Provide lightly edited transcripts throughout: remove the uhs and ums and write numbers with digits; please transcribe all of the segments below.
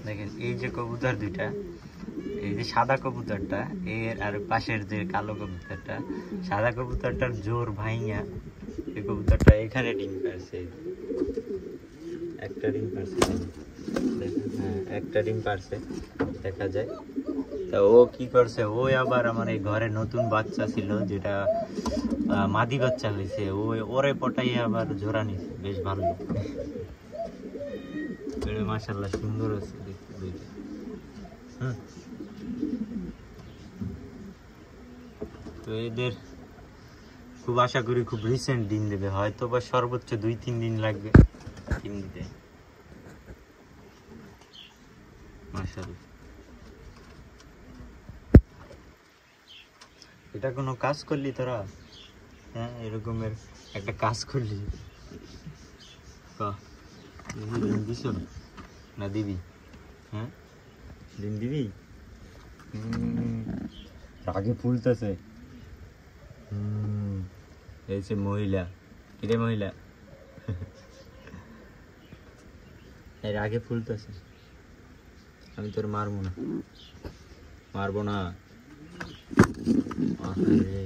দেখেন এই যে কবুতর দুইটা, এই যে সাদা কবুতরটা এর আর পাশের যে কালো কবুতরটা, সাদা কবুতরটার জোর ভাইয়া এই কবুতরটা এখানে ডিম পারছে, একটা ডিম পারছে, হ্যাঁ একটা ডিম পারছে দেখা যায়। তা ও কি করছে, ও আবার আমার এই ঘরে নতুন বাচ্চা ছিল যেটা মাদি বাচ্চা হয়েছে, ওরে পটাই আবার জোড়া নিছে, বেশ ভালো। মাশাআল্লাহ সুন্দর আছে দেখতে দুইটা। তো এদের খুব আশা করি খুব রিসেন্ট ডিম দেবে, হয়তো বা সর্বোচ্চ 2-3 দিন লাগবে ডিম দিতে। মাশাআল্লাহ এটা কোনো কাজ করলি তোরা? হ্যাঁ এরকমের একটা কাজ করলি, ডিম দিস না দিবি? হ্যাঁ ডিম দিবি? আগে ফুলতেছে এই যে মহিলা, কিরে মহিলা এর আগে ফুলতেছে। আমি তোর মারবো না, মারবো না। আরে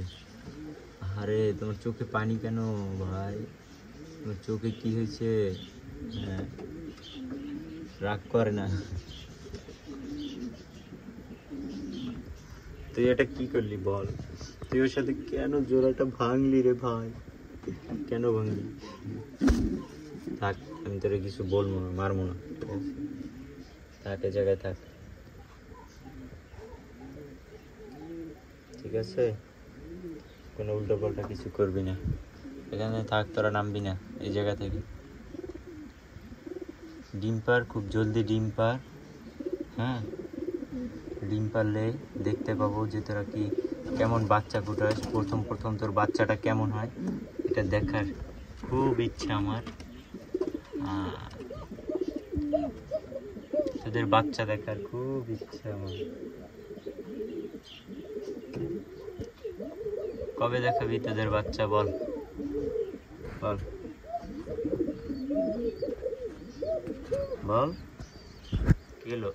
আরে তোমার চোখে পানি কেন ভাই? তোমার চোখে কি হয়েছে? হ্যাঁ রাগ করে না। তুই এটা কি করলি বল? তুই ওর সাথে কেন জোড়াটা ভাঙলি রে ভাই? কেন ভাঙলি? থাক আমি তোরে কিছু বলবো না, মারবো না, থাক এ জায়গায় থাক, ঠিক আছে? কোনো উল্টো পাল্টা কিছু করবি না, এখানে থাক, তোরা নামবি না এই জায়গা থেকে। ডিম পার, খুব জলদি ডিম পার। হ্যাঁ ডিম পারলে দেখতে পাবো যে তোরা কি কেমন বাচ্চা ফুটাস, প্রথম প্রথম তোর বাচ্চাটা কেমন হয় এটা দেখার খুব ইচ্ছা আমার। তোদের বাচ্চা দেখার খুব ইচ্ছা আমার। কবে দেখাবি তোদের বাচ্চা বল বল বল, কি হলো?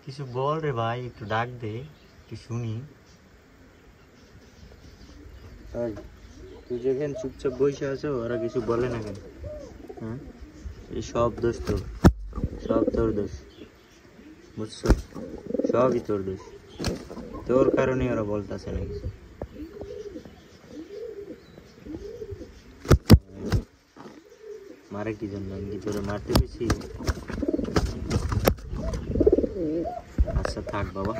কিছু বল রে ভাই, একটু ডাক দে, একটু শুনি। তুই যেখানে চুপচাপ বসে আছো ওরা কিছু বলে না কেন? হ্যাঁ এই সব দোষ তোর, সব তোর দোষ, বুঝছো? সবই তোর দোষ, তোর কারণে ওরা বলতেছে না কিছু। মারে কি জন্য? আমি কি তোরে মারতে গেছি? আচ্ছা থাক বাবা।